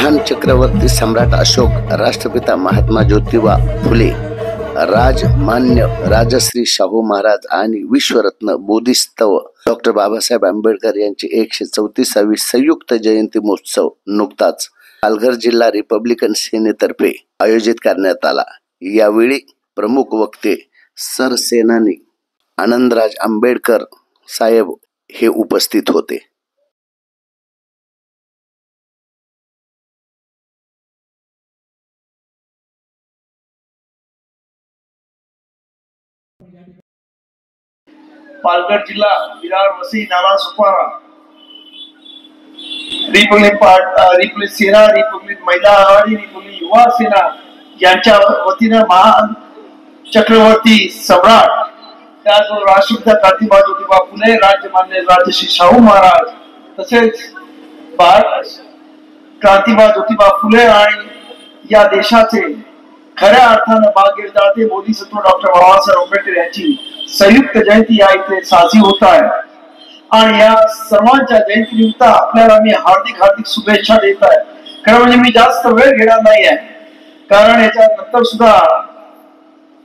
महान चक्रवर्ती सम्राट अशोक, राष्ट्रपिता महात्मा ज्योतिबा फुले, राजमान्य राजश्री शाहू महाराज आणि विश्वरत्न बोधिसत्व डॉक्टर बाबासाहेब आंबेडकर यांची 134वी संयुक्त जयंती महोत्सव नुकताच पालघर जिल्हा रिपब्लिकन सेनेतर्फे आयोजित करण्यात आला। यावेळी प्रमुख वक्ते सरसेनानी आनंदराज आंबेडकर साहेब हे उपस्थित होते। पालघर जिल्हा विरार वसई नाला सुपारा रिपब्लिक सेना, रिपब्लिक महिला आघाडी, रिपब्लिक युवा सेना यांच्या वतीनं महान चक्रवर्ती सम्राट त्याचबरोबर राष्ट्रपिता क्रांतिबा ज्योतिबा फुले, राज्यमान्य राजश्री शाहू महाराज तसेच क्रांतिबा ज्योतिबा फुले आणि या देशाचे खऱ्या अर्थानं भाग्यविधाते बोधिसत्व डॉक्टर बाबासाहेब आंबेडकर यांची संयुक्त जयंती या इथे साजरी होत आहे। आणि या सर्वांच्या जयंतीनिमित्त आपल्याला मी हार्दिक शुभेच्छा देत आहे। खरं म्हणजे मी जास्त वेळ घेणार नाही आहे, कारण याच्या नंतर सुद्धा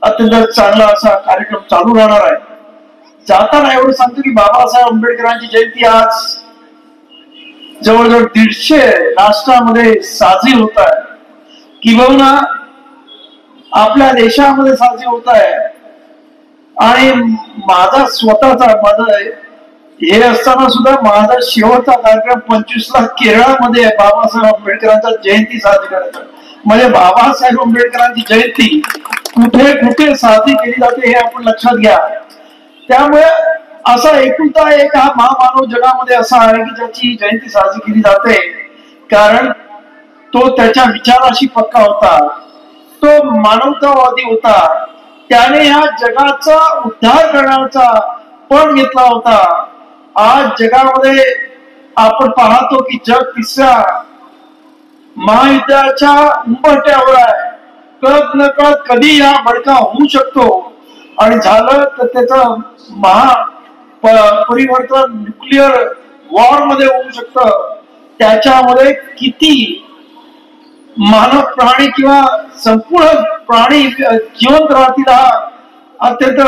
अत्यंत चांगला असा कार्यक्रम चालू राहणार आहे। जाताना एवढं सांगतो की बाबासाहेब आंबेडकरांची जयंती आज जवळजवळ 150 राष्ट्रामध्ये साजरी होत आहे, किंवा आपल्या देशामध्ये साजरी होत आहे। आणि माझा स्वतःचा हे असताना सुद्धा माझा शेवटचा कार्यक्रम 25ला केरळमध्ये बाबासाहेब आंबेडकरांचा जयंती साजरी करायचा। म्हणजे बाबासाहेब आंबेडकरांची जयंती कुठे कुठे साजरी केली जाते हे आपण लक्षात घ्या। त्यामुळे असा एकुलता एक हा महामानव जगामध्ये असा आहे की ज्याची जयंती साजरी केली जाते, कारण तो त्याच्या विचाराशी पक्का होता, तो मानवतावादी होता, त्याने या जगाचा उद्धार करण्याचा पण घेतला होता। आज जगामध्ये आपण पाहतो की जग 3ऱ्या महायुद्धाच्या उंबरठ्यावर आहे। कळत न कळत कधी हा भडका होऊ शकतो, आणि झालं तर त्याचं परिवर्तन न्यूक्लिअर वॉर मध्ये होऊ शकतं। त्याच्यामध्ये किती मानव प्राणी किंवा संपूर्ण प्राणी जिवंत राहतील हा अत्यंत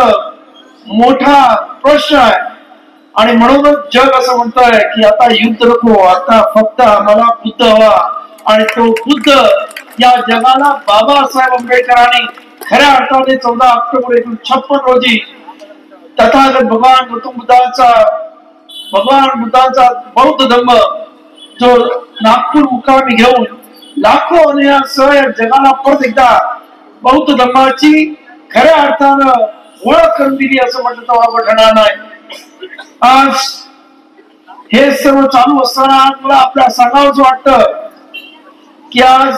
मोठा प्रश्न आहे। आणि म्हणूनच जग असं म्हणतंय की आता युद्ध नको, आता फक्त आम्हाला बुद्ध हवा। आणि तो बुद्ध या जगाला बाबासाहेब आंबेडकरांनी खऱ्या अर्थाने 14 ऑक्टोबर 1956 रोजी तथागत भगवान बुद्धांचा बौद्ध धम्म जो नागपूर मुक्कामी घेऊन लाखो अनुयायांसह या जगाला परत एकदा बौद्ध धर्माची खऱ्या अर्थानं ओळख करून दिली असं म्हटलं तर वावगं ठरणार नाही। आज हे सर्व चालू असताना मला आपल्याला सांगावंच वाटतं की आज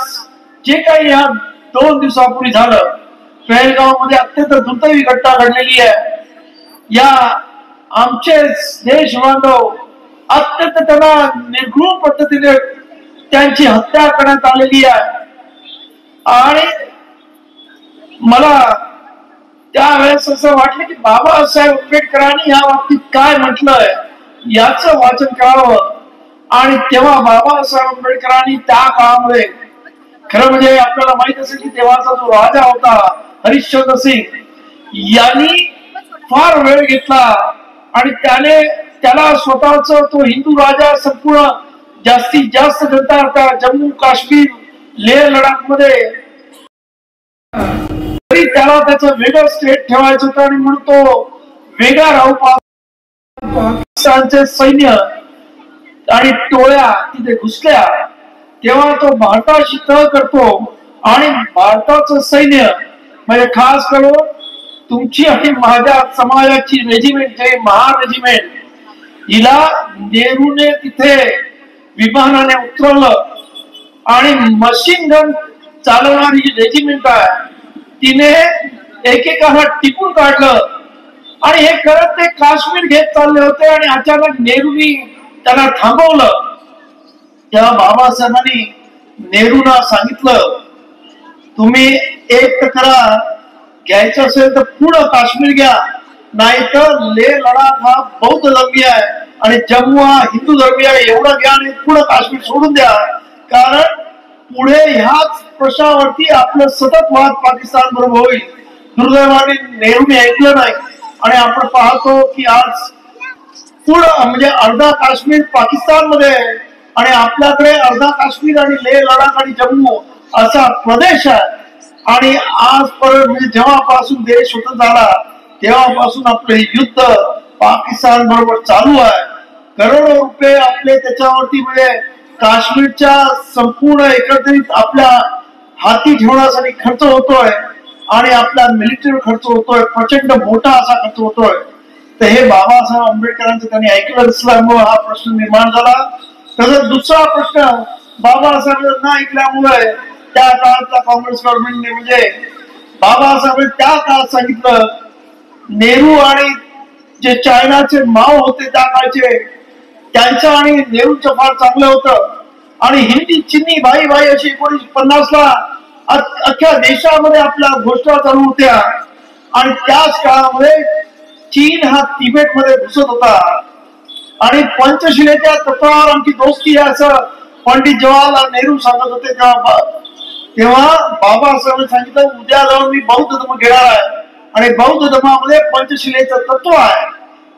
जे काही या 2 दिवसापूर्वी झालं, पहलगाव मध्ये अत्यंत दुर्दैवी घटना घडलेली आहे। या आमचे देश बांधव अत्यंत त्यांना निर्घृण पद्धतीने त्यांची हत्या करण्यात आलेली आहे। आणि मला त्यावेळेस असं वाटलं की बाबासाहेब आंबेडकरांनी या बाबतीत काय म्हटलंय याचं वाचन करावं। आणि तेव्हा बाबासाहेब आंबेडकरांनी त्या काळामध्ये खरं म्हणजे आपल्याला माहित असेल की तेव्हाचा जो राजा होता हरिश्चंद्र सिंग यांनी फार वेळ घेतला, आणि त्याला स्वतःच तो हिंदू राजा संपूर्ण जास्तीत जास्त जनता आता जम्मू काश्मीर लेह लडाख मध्ये तरी त्याला त्याचं वेगळं स्टेट ठेवायचं होतं, आणि म्हणून तो वेगळा राहू पाकिस्तानचे सैन्य आणि टोळ्या तिथे घुसल्या। तेव्हा तो भारताशी तह करतो, आणि भारताचं सैन्य म्हणजे खास करून तुमची आणि माझ्या समाजाची रेजिमेंट जे महार रेजिमेंट हिला नेहरूने तिथे विमानाने उतरवलं, आणि मशीन गन चालवणारी जी रेजिमेंट आहे तिने एकेकाला टिपून काढलं। आणि हे करत ते काश्मीर घेत चालले होते, आणि अचानक नेहरूंनी त्यांना थांबवलं। तेव्हा बाबासाहेबांनी नेहरूंना सांगितलं, तुम्ही एक तर करा, घ्यायचं असेल तर पूर्ण काश्मीर घ्या, नाहीतर लेह लडाख हा बौद्ध धर्मीय आहे आणि जम्मू हा हिंदू धर्मीय आहे, एवढं घ्या आणि पूर्ण काश्मीर सोडून द्या। कारण पुढे ह्याच प्रश्नावरती आपलं सतत वाद पाकिस्तान बरोबर होईल. दुर्दैवाने नेहरूने ऐकलं नाही आणि आपण पाहतो की आज पुढं म्हणजे अर्धा काश्मीर पाकिस्तान मध्ये आणि आपल्याकडे अर्धा काश्मीर आणि लेह लडाख आणि जम्मू असा प्रदेश आहे. आणि आजपर्यंत म्हणजे जेव्हापासून देश स्वतंत्र झाला तेव्हापासून आपले युद्ध पाकिस्तान बरोबर चालू आहे. करोडो रुपये आपले त्याच्यावरती म्हणजे काश्मीरच्या संपूर्ण एकत्रित आपल्या हाती ठेवण्यासाठी खर्च होतोय आणि आपला मिलिटरी खर्च होतोय, प्रचंड मोठा असा खर्च होतोय. तर हे बाबासाहेब आंबेडकरांचं त्यांनी ऐकलं नसल्यामुळे हा प्रश्न निर्माण झाला. तसंच दुसरा प्रश्न बाबासाहेब न ऐकल्यामुळे त्या काळातल्या काँग्रेस गव्हर्नमेंटने म्हणजे बाबासाहेब त्या काळात सांगितलं नेहरू आणि जे चायनाचे माओ होते त्या काळचे त्यांचं आणि नेहरूचं फार चांगलं होतं. आणि हिंदी चिन्नी भाई भाई अशी 1950 ला अख्ख्या देशामध्ये आपल्या घोषणा चालू होत्या. आणि त्याच काळामध्ये चीन हा तिबेट मध्ये घुसत होता आणि पंचशिलेच्या तत्वावर आमची दोस्ती आहे असं पंडित जवाहरलाल नेहरू सांगत होते. तेव्हा बाबासाहेबांनी सांगितलं उद्या जाऊन मी बौद्ध धर्म घेणार आहे आणि बौद्ध धर्मामध्ये पंचशिलेचं तत्व आहे.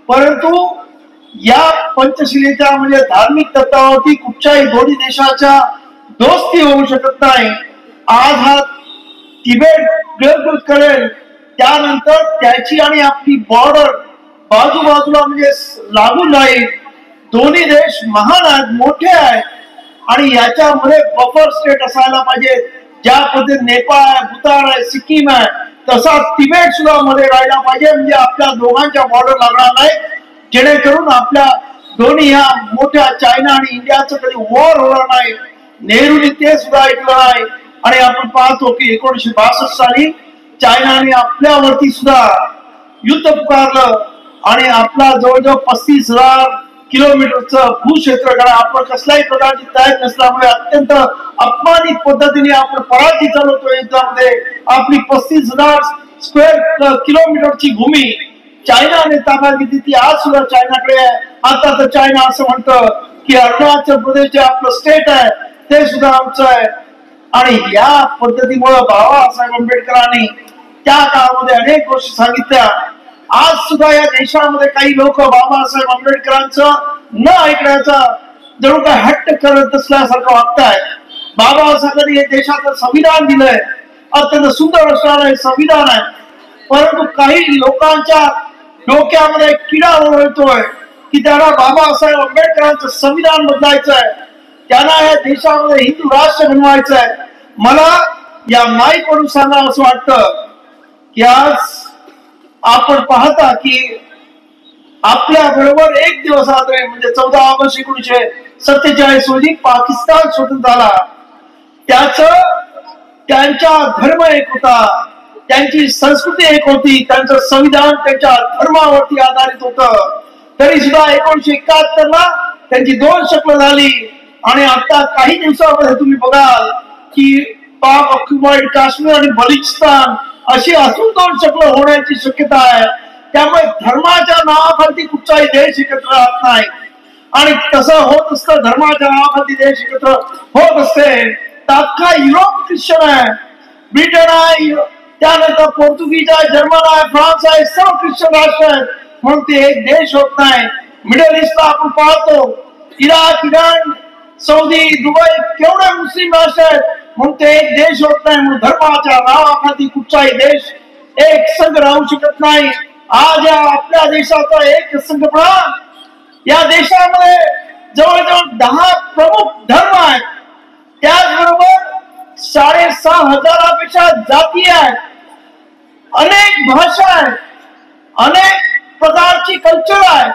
परंतु या पंचशिलेच्या म्हणजे धार्मिक तत्वावरती कुठच्याही दोन्ही देशाच्या दोस्ती होऊ शकत नाही. आज हा तिबेट गिळंकृत करेल त्यानंतर त्याची आणि आपली बॉर्डर बाजूबाजूला म्हणजे लागून राहील. दोन्ही देश महान आहेत, मोठे आहेत आणि याच्यामध्ये बफर स्टेट असायला पाहिजे. ज्या पद्धतीने नेपाळ आहे, भूतान आहे, सिक्कीम आहे तसा तिबेट सुद्धा मध्ये राहायला पाहिजे. म्हणजे आपल्या दोघांच्या बॉर्डर लागणार नाही जेणेकरून आपल्या दोन्ही ह्या मोठ्या चायना आणि इंडियाचं कधी वॉर होणार नाही. नेहरूने ते सुद्धा ऐकलं नाही आणि आपण पाहतो की 1962 साली चायनाने आपल्यावरती सुद्धा युद्ध पुकारलं आणि आपला जवळजवळ 35,000 किलोमीटरचं भूक्षेत्र कारण आपण कसल्याही प्रकारची तयारी नसल्यामुळे अत्यंत अपमानित पद्धतीने आपण पराजय चालवतो युद्धामध्ये. आपली 35,000 स्क्वेअर किलोमीटरची भूमी चायनाने ताब्यात घेतली ती आज सुद्धा चायनाकडे आहे. आता तर चायना असं म्हणतं की अरुणाचल प्रदेश जे आपलं स्टेट आहे ते सुद्धा आमचं आहे. आणि या पद्धतीमुळे बाबासाहेब आंबेडकरांनी त्या काळामध्ये अनेक गोष्टी सांगितल्या. आज सुद्धा या देशामध्ये काही लोक बाबासाहेब आंबेडकरांचं न ऐकण्याचा जणू काय हट्ट करत असल्यासारखं वागतायत. बाबासाहेबांनी हे देशाचं संविधान दिलंय, अत्यंत सुंदर असणारं संविधान आहे. परंतु काही लोकांच्या डोक्यामध्ये किडा ओरडतोय की त्यांना बाबासाहेब आंबेडकरांचं संविधान बदलायचं आहे, त्यांना या देशामध्ये हिंदू राष्ट्र बनवायचं आहे. मला या माईकवरून सांगावं असं वाटतं की आज आपण पाहता की आपल्या बरोबर एक दिवस आधी म्हणजे 14 ऑगस्ट 1947 रोजी पाकिस्तान स्वतंत्र झाला. त्यांचा धर्म एक होता, त्यांची संस्कृती एक होती, त्यांचं संविधान त्यांच्या धर्मावरती आधारित होतं. तरी सुद्धा 1971 ला त्यांची 2 शक्ल झाली आणि आता काही दिवसामध्ये तुम्ही बघाल की पाक ऑक्युपाइड काश्मीर आणि बलुचिस्तान अशी अजून 2 शक्ल होण्याची शक्यता आहे. त्यामुळे धर्माच्या नावाखाली कुठचाही देश एकत्र राहत नाही आणि तसं होत असतं. धर्माच्या नावाखाली देश एकत्र होत असते. अख्खा युरोप ख्रिश्चन आहे, ब्रिटन आहे, त्यानंतर पोर्तुगीज आहे, जर्मन आहे, फ्रान्स आहे, सर्व ख्रिश्चन राष्ट्र आहेत म्हणून ते एक देश होत नाही. मिडल ईस्टला आपण पाहतो इराक, इराण, सौदी, दुबई केवढे मुस्लिम राष्ट्र आहेत म्हणून ते एक देश होत नाही. म्हणून धर्माच्या नावाखाली कुठचाही देश एक संघ राहू शकत नाही. आज या आपल्या देशाचा एक संघपणा, या देशामध्ये जवळजवळ 10 प्रमुख धर्म आहेत, त्याचबरोबर 6,500पेक्षा जाती आहेत, अनेक भाषा आहेत, अनेक प्रकारची कल्चर आहे.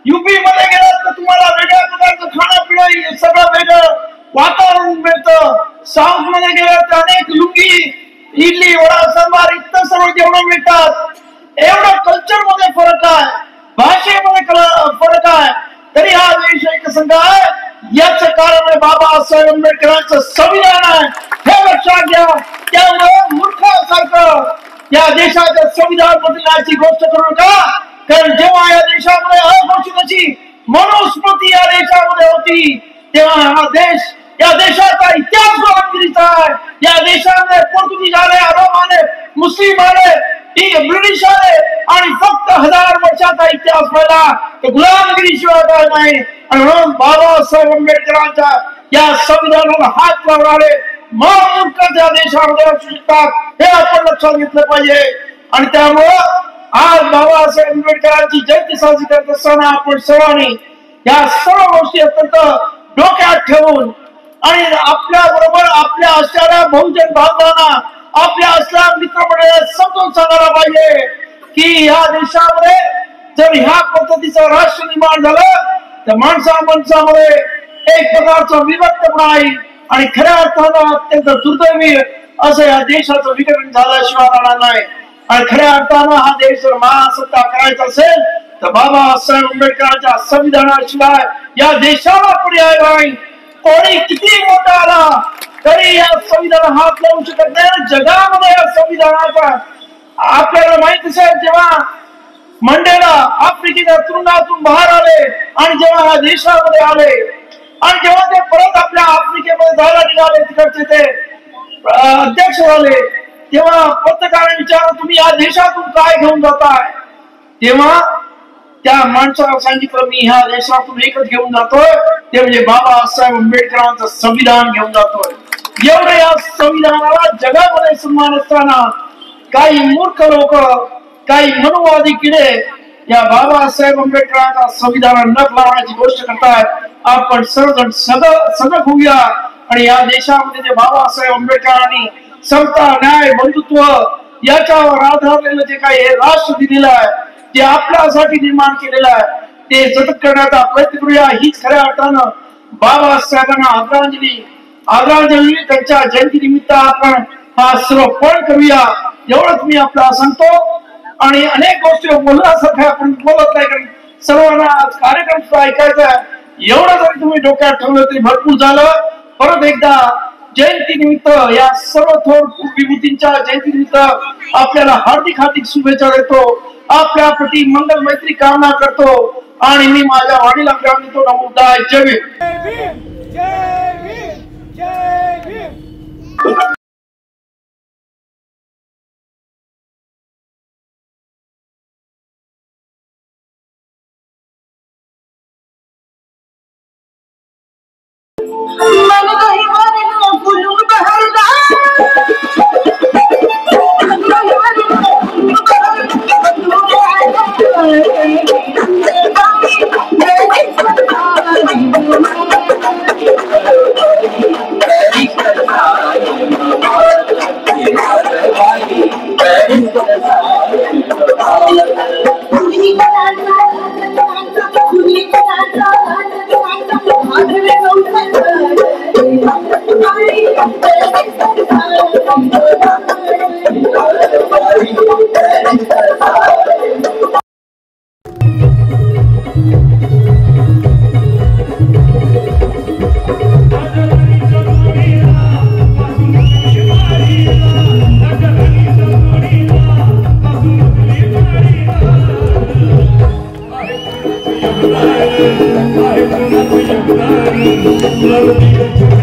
युपी मध्ये गेलात तर तुम्हाला वेगळ्या प्रकारचं खाणं सगळं वेगळं वातावरण मिळतं. साऊथ मध्ये गेलात तर अनेक लुंगी, इडली, वडा, सांबार इतर सर्व जेवण मिळतात. एवढं कल्चर मध्ये फरक आहे, भाषेमध्ये फरक आहे, तरी हा देश एक संघ आहे. याच कारण बाबासाहेब आंबेडकरांचं संविधान आहे हे लक्षात घ्या. त्यामुळे मूर्खासारखं या देशाचं संविधान बदलण्याची गोष्ट करू नका. कारण जेव्हा या देशामध्ये अघोषित अशी मनुस्मृती या देशामध्ये होती तेव्हा हा देश या देशाचा इतिहास गुलामगिरीचा आहे. या देशामध्ये पोर्तुगीज आले, अरब आले, मुस्लिम आले, ब्रिटिश आले आणि फक्त 1000 वर्षाचा इतिहास पाहिला तर गुलामगिरीशिवाय काय नाही. आणि म्हणून बाबासाहेब आंबेडकरांच्या या संविधानाला हात लावणारे महामूर्ख त्या देशामध्ये असू शकतात हे आपण लक्षात घेतलं पाहिजे. आणि त्यामुळं आज बाबासाहेब आंबेडकरांची जयंती साजरी करत असताना आपण सर्वांनी या सर्व गोष्टी अत्यंत डोक्यात ठेवून आणि आपल्या बरोबर आपल्या असणाऱ्या बहुजन बांधवांना आपल्या असणाऱ्या मित्रमंडळाला समजून सांगायला पाहिजे की या देशामध्ये जर ह्या पद्धतीचं राष्ट्र निर्माण झालं तर माणसामध्ये एक प्रकारचा विभक्तपणा आहे आणि खऱ्या अर्थानं अत्यंत दुर्दैवी असं या देशाचं विघटन झाल्याशिवाय राहणार नाही. आणि खऱ्या अर्थानं हा देश जर महासत्ता करायचा असेल तर बाबासाहेब आंबेडकरांच्या संविधानाशिवाय या देशाला पर्याय नाही. कोणी किती मोठा आला तरी या संविधान हात लावू शकत नाही. जगामध्ये या संविधानाचा आपल्याला माहित असेल जेव्हा मंडेला आफ्रिकेच्या तुरुंगातून बाहेर आले आणि जेव्हा या देशामध्ये आले आणि जेव्हा ते परत आपल्या आफ्रिकेमध्ये जायला निघाले तिकडचे ते अध्यक्ष झाले तेव्हा पत्रकारांनी विचारलं तुम्ही या देशातून काय घेऊन जाताय. तेव्हा त्या माणसाला सांगितलं मी ह्या देशातून एकच घेऊन जातोय ते म्हणजे बाबासाहेब आंबेडकरांचं संविधान घेऊन जातोय. एवढं या संविधानाला जगामध्ये सन्मान असताना काही मूर्ख लोक काही मनुवादी किडे या बाबासाहेब आंबेडकरांच्या संविधानाला नख लावण्याची गोष्ट करतात. आपण सर्वजण सजग होऊया आणि या देशामध्ये जे बाबासाहेब आंबेडकरांनी समता न्याय बंधुत्व याच्यावर आधारलेलं जे काही हे राष्ट्र दिलेलं आहे ते आपल्यासाठी निर्माण केलेलं आहे ते जतन करण्याचा प्रयत्न करूया. हीच खऱ्या अर्थानं बाबासाहेबांना आदरांजली त्यांच्या जयंती निमित्त आपण हा सर्व पण करूया एवढंच मी आपल्याला सांगतो. आणि अनेक गोष्टी बोलण्यासारख्या आपण बोलत नाही कारण सर्वांना कार्यक्रम सुद्धा ऐकायचा आहे. एवढं जरी तुम्ही डोक्यात ठेवलं तरी भरपूर झालं. परत एकदा जयंती निमित्त या सर्व थोर विभूतींच्या जयंती निमित्त आपल्याला हार्दिक शुभेच्छा देतो. आपल्या प्रति मंगल मैत्री कामना करतो आणि मी माझ्या वाणीला विराम देतो. नमोदाय. जय भीम. जय भीम. जय भीम. Love you.